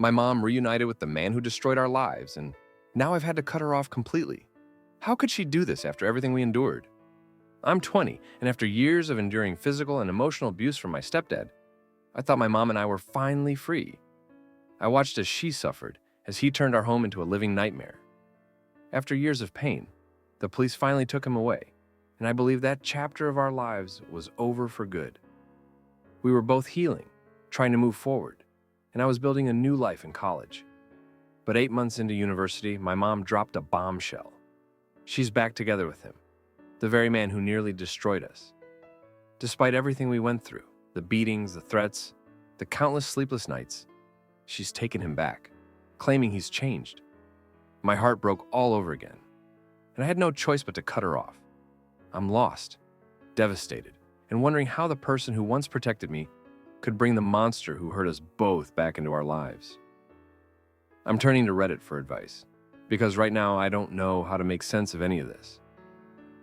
My mom reunited with the man who destroyed our lives, and now I've had to cut her off completely. How could she do this after everything we endured? I'm 20, and after years of enduring physical and emotional abuse from my stepdad, I thought my mom and I were finally free. I watched as she suffered, as he turned our home into a living nightmare. After years of pain, the police finally took him away, and I believe that chapter of our lives was over for good. We were both healing, trying to move forward, and I was building a new life in college. But 8 months into university, my mom dropped a bombshell. She's back together with him, the very man who nearly destroyed us. Despite everything we went through, the beatings, the threats, the countless sleepless nights, she's taken him back, claiming he's changed. My heart broke all over again, and I had no choice but to cut her off. I'm lost, devastated, and wondering how the person who once protected me could bring the monster who hurt us both back into our lives. I'm turning to Reddit for advice, because right now I don't know how to make sense of any of this.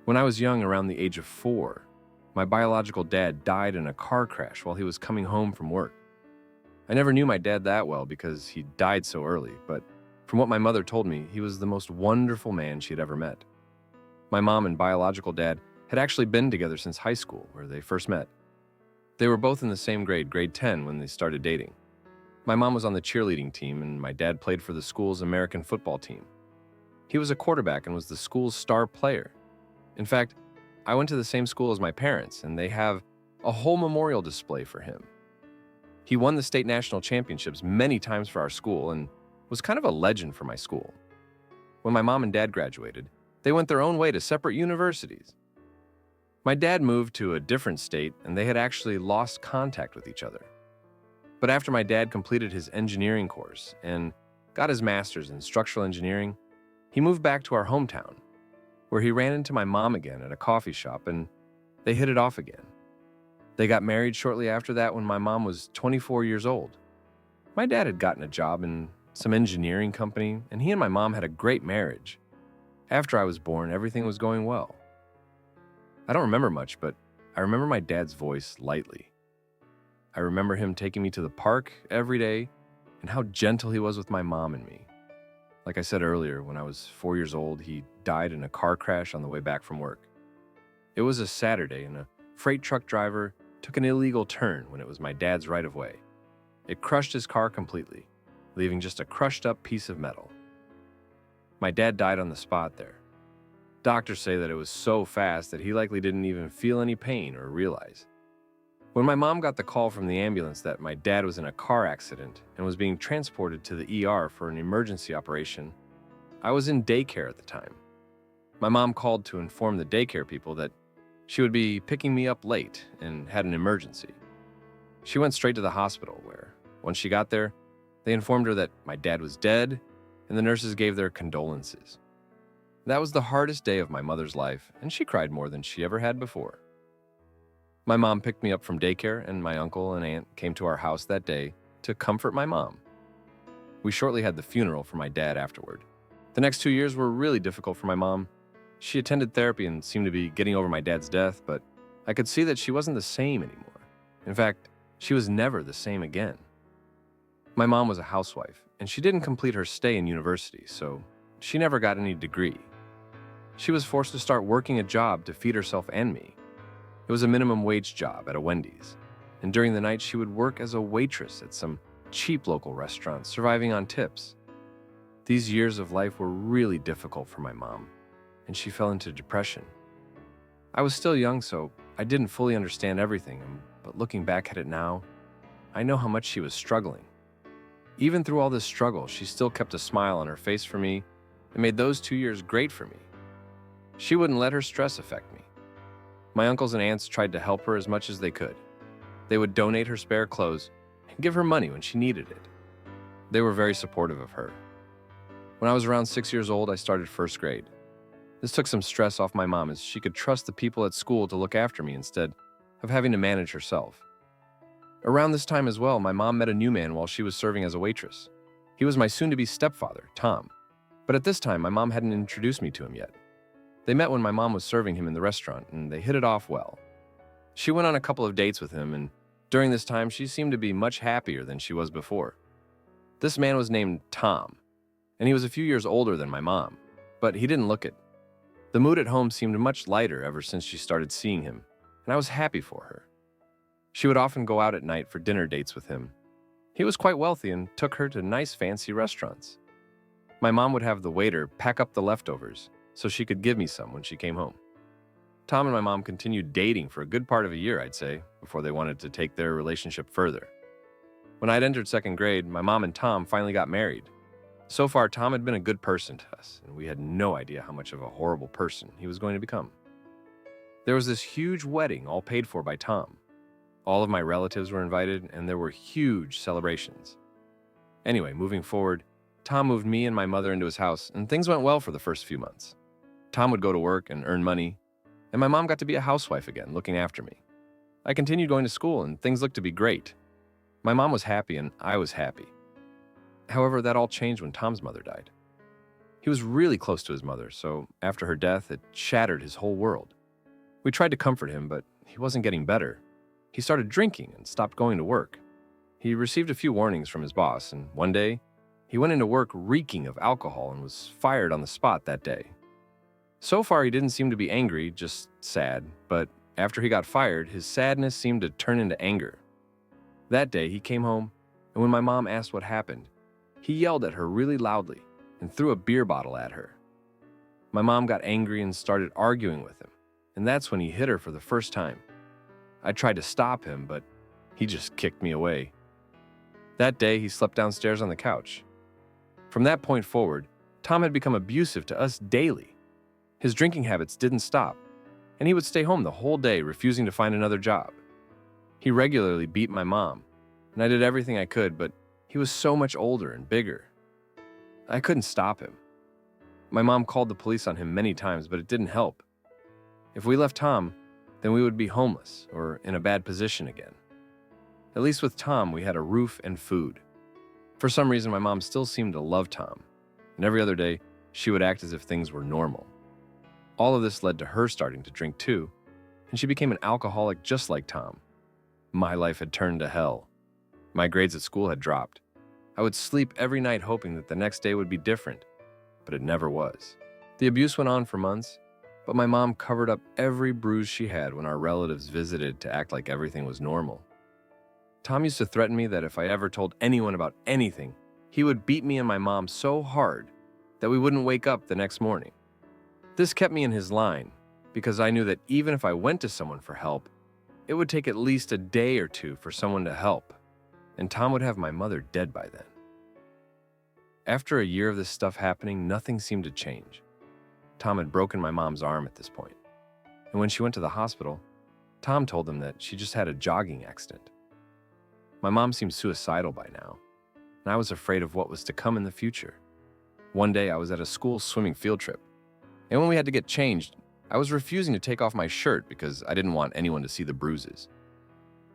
When I was young, around the age of 4, my biological dad died in a car crash while he was coming home from work. I never knew my dad that well because he died so early, but from what my mother told me, he was the most wonderful man she had ever met. My mom and biological dad had actually been together since high school, where they first met. They were both in the same grade, grade 10, when they started dating. My mom was on the cheerleading team, and my dad played for the school's American football team. He was a quarterback and was the school's star player. In fact, I went to the same school as my parents, and they have a whole memorial display for him. He won the state national championships many times for our school and was kind of a legend for my school. When my mom and dad graduated, they went their own way to separate universities. My dad moved to a different state, and they had actually lost contact with each other. But after my dad completed his engineering course and got his master's in structural engineering, he moved back to our hometown, where he ran into my mom again at a coffee shop, and they hit it off again. They got married shortly after that when my mom was 24 years old. My dad had gotten a job in some engineering company, and he and my mom had a great marriage. After I was born, everything was going well. I don't remember much, but I remember my dad's voice lightly. I remember him taking me to the park every day and how gentle he was with my mom and me. Like I said earlier, when I was 4 years old, he died in a car crash on the way back from work. It was a Saturday, and a freight truck driver took an illegal turn when it was my dad's right-of-way. It crushed his car completely, leaving just a crushed-up piece of metal. My dad died on the spot there. Doctors say that it was so fast that he likely didn't even feel any pain or realize. When my mom got the call from the ambulance that my dad was in a car accident and was being transported to the ER for an emergency operation, I was in daycare at the time. My mom called to inform the daycare people that she would be picking me up late and had an emergency. She went straight to the hospital where, once she got there, they informed her that my dad was dead and the nurses gave their condolences. That was the hardest day of my mother's life, and she cried more than she ever had before. My mom picked me up from daycare, and my uncle and aunt came to our house that day to comfort my mom. We shortly had the funeral for my dad afterward. The next 2 years were really difficult for my mom. She attended therapy and seemed to be getting over my dad's death, but I could see that she wasn't the same anymore. In fact, she was never the same again. My mom was a housewife, and she didn't complete her stay in university, so she never got any degree. She was forced to start working a job to feed herself and me. It was a minimum wage job at a Wendy's, and during the night she would work as a waitress at some cheap local restaurant, surviving on tips. These years of life were really difficult for my mom, and she fell into depression. I was still young, so I didn't fully understand everything, but looking back at it now, I know how much she was struggling. Even through all this struggle, she still kept a smile on her face for me and made those 2 years great for me. She wouldn't let her stress affect me. My uncles and aunts tried to help her as much as they could. They would donate her spare clothes and give her money when she needed it. They were very supportive of her. When I was around 6 years old, I started first grade. This took some stress off my mom as she could trust the people at school to look after me instead of having to manage herself. Around this time as well, my mom met a new man while she was serving as a waitress. He was my soon-to-be stepfather, Tom. But at this time, my mom hadn't introduced me to him yet. They met when my mom was serving him in the restaurant, and they hit it off well. She went on a couple of dates with him, and during this time, she seemed to be much happier than she was before. This man was named Tom, and he was a few years older than my mom, but he didn't look it. The mood at home seemed much lighter ever since she started seeing him, and I was happy for her. She would often go out at night for dinner dates with him. He was quite wealthy and took her to nice fancy restaurants. My mom would have the waiter pack up the leftovers so she could give me some when she came home. Tom and my mom continued dating for a good part of a year, I'd say, before they wanted to take their relationship further. When I'd entered second grade, my mom and Tom finally got married. So far, Tom had been a good person to us, and we had no idea how much of a horrible person he was going to become. There was this huge wedding, all paid for by Tom. All of my relatives were invited, and there were huge celebrations. Anyway, moving forward, Tom moved me and my mother into his house, and things went well for the first few months. Tom would go to work and earn money, and my mom got to be a housewife again, looking after me. I continued going to school, and things looked to be great. My mom was happy, and I was happy. However, that all changed when Tom's mother died. He was really close to his mother, so after her death, it shattered his whole world. We tried to comfort him, but he wasn't getting better. He started drinking and stopped going to work. He received a few warnings from his boss, and one day, he went into work reeking of alcohol and was fired on the spot that day. So far, he didn't seem to be angry, just sad, but after he got fired, his sadness seemed to turn into anger. That day, he came home, and when my mom asked what happened, he yelled at her really loudly and threw a beer bottle at her. My mom got angry and started arguing with him, and that's when he hit her for the first time. I tried to stop him, but he just kicked me away. That day, he slept downstairs on the couch. From that point forward, Tom had become abusive to us daily. His drinking habits didn't stop, and he would stay home the whole day, refusing to find another job. He regularly beat my mom, and I did everything I could, but he was so much older and bigger. I couldn't stop him. My mom called the police on him many times, but it didn't help. If we left Tom, then we would be homeless or in a bad position again. At least with Tom, we had a roof and food. For some reason, my mom still seemed to love Tom, and every other day, she would act as if things were normal. All of this led to her starting to drink too, and she became an alcoholic just like Tom. My life had turned to hell. My grades at school had dropped. I would sleep every night hoping that the next day would be different, but it never was. The abuse went on for months, but my mom covered up every bruise she had when our relatives visited to act like everything was normal. Tom used to threaten me that if I ever told anyone about anything, he would beat me and my mom so hard that we wouldn't wake up the next morning. This kept me in his line because I knew that even if I went to someone for help, it would take at least a day or two for someone to help, and Tom would have my mother dead by then. After a year of this stuff happening, nothing seemed to change. Tom had broken my mom's arm at this point, and when she went to the hospital, Tom told them that she just had a jogging accident. My mom seemed suicidal by now, and I was afraid of what was to come in the future. One day, I was at a school swimming field trip, and when we had to get changed, I was refusing to take off my shirt because I didn't want anyone to see the bruises.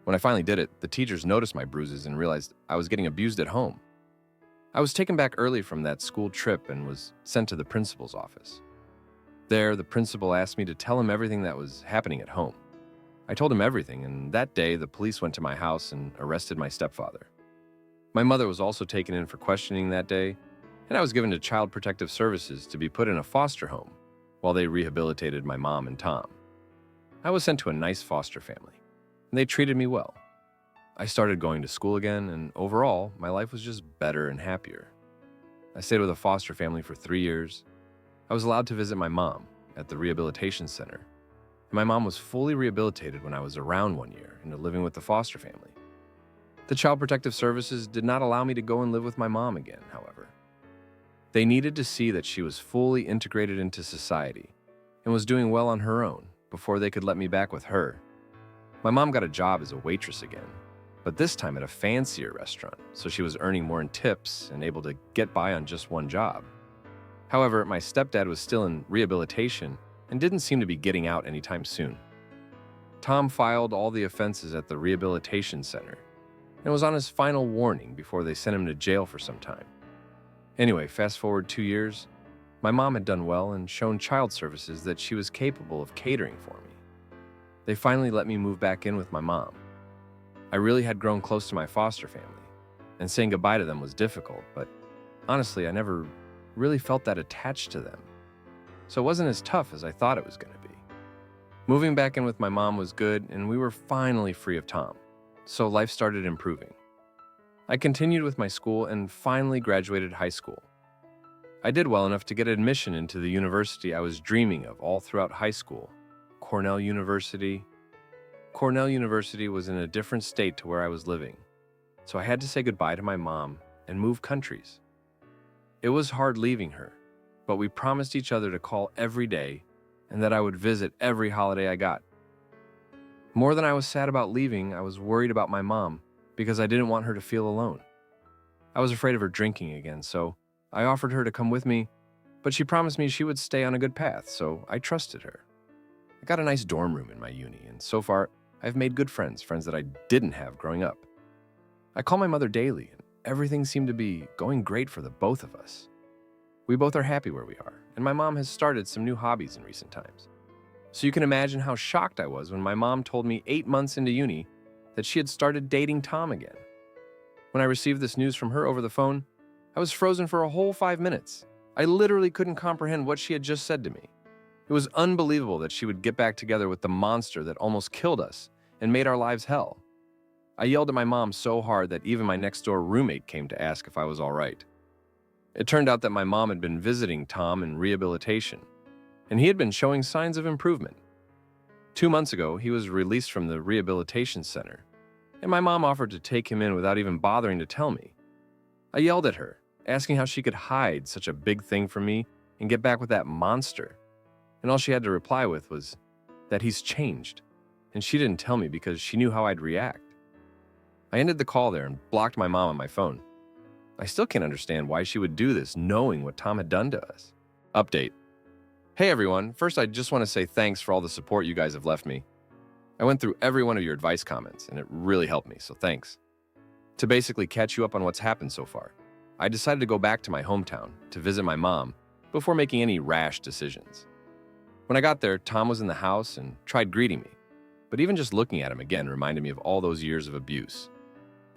When I finally did it, the teachers noticed my bruises and realized I was getting abused at home. I was taken back early from that school trip and was sent to the principal's office. There, the principal asked me to tell him everything that was happening at home. I told him everything, and that day, the police went to my house and arrested my stepfather. My mother was also taken in for questioning that day, and I was given to Child Protective Services to be put in a foster home while they rehabilitated my mom and Tom. I was sent to a nice foster family, and they treated me well. I started going to school again, and overall, my life was just better and happier. I stayed with a foster family for 3 years. I was allowed to visit my mom at the rehabilitation center, and my mom was fully rehabilitated when I was around 1 year into living with the foster family. The Child Protective Services did not allow me to go and live with my mom again, however. They needed to see that she was fully integrated into society and was doing well on her own before they could let me back with her. My mom got a job as a waitress again, but this time at a fancier restaurant, so she was earning more in tips and able to get by on just one job. However, my stepdad was still in rehabilitation and didn't seem to be getting out anytime soon. Tom filed all the offenses at the rehabilitation center and was on his final warning before they sent him to jail for some time. Anyway, fast forward 2 years, my mom had done well and shown child services that she was capable of catering for me. They finally let me move back in with my mom. I really had grown close to my foster family, and saying goodbye to them was difficult, but honestly, I never really felt that attached to them. So it wasn't as tough as I thought it was going to be. Moving back in with my mom was good, and we were finally free of Tom. So life started improving. I continued with my school and finally graduated high school. I did well enough to get admission into the university I was dreaming of all throughout high school, Cornell University. Cornell University was in a different state to where I was living, so I had to say goodbye to my mom and move countries. It was hard leaving her, but we promised each other to call every day and that I would visit every holiday I got. More than I was sad about leaving, I was worried about my mom because I didn't want her to feel alone. I was afraid of her drinking again, so I offered her to come with me, but she promised me she would stay on a good path, so I trusted her. I got a nice dorm room in my uni, and so far, I've made good friends that I didn't have growing up. I call my mother daily, and everything seemed to be going great for the both of us. We both are happy where we are, and my mom has started some new hobbies in recent times. So you can imagine how shocked I was when my mom told me 8 months into uni that she had started dating Tom again. When I received this news from her over the phone, I was frozen for a whole 5 minutes. I literally couldn't comprehend what she had just said to me. It was unbelievable that she would get back together with the monster that almost killed us and made our lives hell. I yelled at my mom so hard that even my next-door roommate came to ask if I was all right. It turned out that my mom had been visiting Tom in rehabilitation, and he had been showing signs of improvement. 2 months ago, he was released from the rehabilitation center, and my mom offered to take him in without even bothering to tell me. I yelled at her, asking how she could hide such a big thing from me and get back with that monster. And all she had to reply with was that he's changed, and she didn't tell me because she knew how I'd react. I ended the call there and blocked my mom on my phone. I still can't understand why she would do this knowing what Tom had done to us. Update. Hey everyone, first I just want to say thanks for all the support you guys have left me. I went through every one of your advice comments and it really helped me, so thanks. To basically catch you up on what's happened so far, I decided to go back to my hometown to visit my mom before making any rash decisions. When I got there, Tom was in the house and tried greeting me, but even just looking at him again reminded me of all those years of abuse.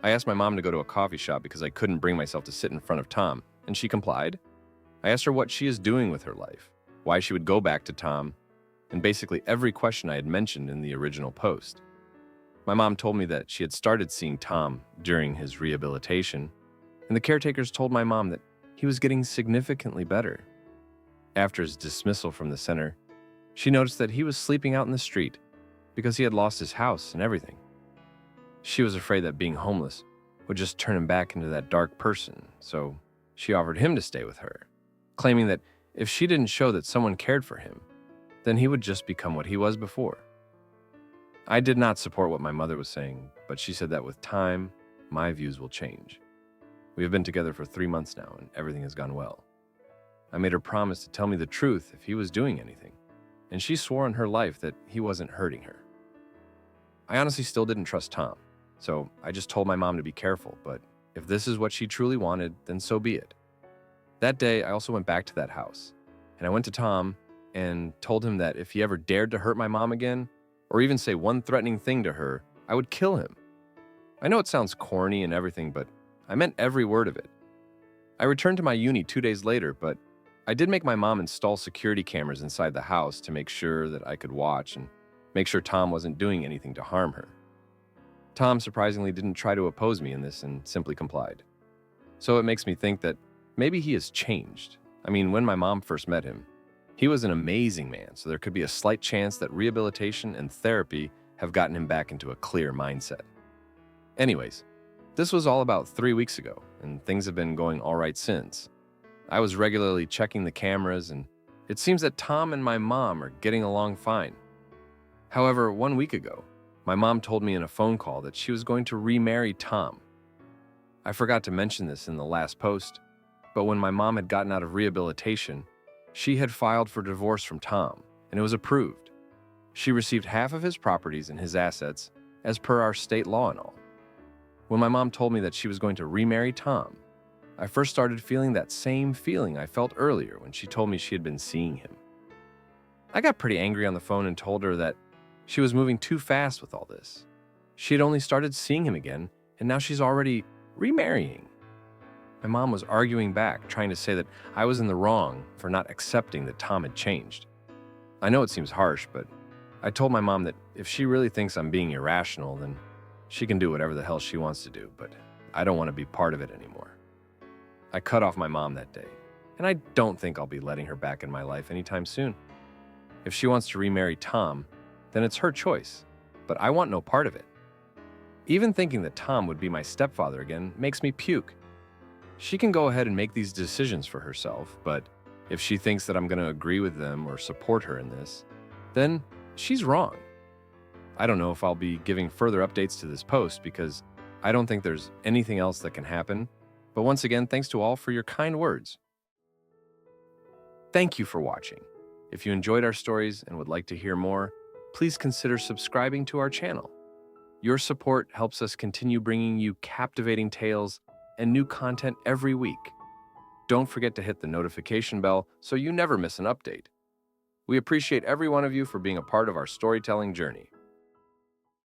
I asked my mom to go to a coffee shop because I couldn't bring myself to sit in front of Tom, and she complied. I asked her what she is doing with her life, why she would go back to Tom, and basically every question I had mentioned in the original post. My mom told me that she had started seeing Tom during his rehabilitation, and the caretakers told my mom that he was getting significantly better. After his dismissal from the center, she noticed that he was sleeping out in the street because he had lost his house and everything. She was afraid that being homeless would just turn him back into that dark person, so she offered him to stay with her, claiming that if she didn't show that someone cared for him, then he would just become what he was before. I did not support what my mother was saying, but she said that with time, my views will change. We have been together for 3 months now, and everything has gone well. I made her promise to tell me the truth if he was doing anything, and she swore on her life that he wasn't hurting her. I honestly still didn't trust Tom, so I just told my mom to be careful, but if this is what she truly wanted, then so be it. That day, I also went back to that house, and I went to Tom and told him that if he ever dared to hurt my mom again, or even say one threatening thing to her, I would kill him. I know it sounds corny and everything, but I meant every word of it. I returned to my uni 2 days later, but I did make my mom install security cameras inside the house to make sure that I could watch and make sure Tom wasn't doing anything to harm her. Tom surprisingly didn't try to oppose me in this and simply complied. So it makes me think that maybe he has changed. I mean, when my mom first met him, he was an amazing man, so there could be a slight chance that rehabilitation and therapy have gotten him back into a clear mindset. Anyways, this was all about 3 weeks ago, and things have been going all right since. I was regularly checking the cameras, and it seems that Tom and my mom are getting along fine. However, 1 week ago, my mom told me in a phone call that she was going to remarry Tom. I forgot to mention this in the last post, but when my mom had gotten out of rehabilitation, she had filed for divorce from Tom, and it was approved. She received half of his properties and his assets, as per our state law and all. When my mom told me that she was going to remarry Tom, I first started feeling that same feeling I felt earlier when she told me she had been seeing him. I got pretty angry on the phone and told her that she was moving too fast with all this. She had only started seeing him again, and now she's already remarrying. My mom was arguing back, trying to say that I was in the wrong for not accepting that Tom had changed. I know it seems harsh, but I told my mom that if she really thinks I'm being irrational, then she can do whatever the hell she wants to do, but I don't want to be part of it anymore. I cut off my mom that day, and I don't think I'll be letting her back in my life anytime soon. If she wants to remarry Tom, then it's her choice, but I want no part of it. Even thinking that Tom would be my stepfather again makes me puke. She can go ahead and make these decisions for herself, but if she thinks that I'm going to agree with them or support her in this, then she's wrong. I don't know if I'll be giving further updates to this post because I don't think there's anything else that can happen, but once again, thanks to all for your kind words. Thank you for watching. If you enjoyed our stories and would like to hear more, please consider subscribing to our channel. Your support helps us continue bringing you captivating tales and new content every week. Don't forget to hit the notification bell so you never miss an update. We appreciate every one of you for being a part of our storytelling journey.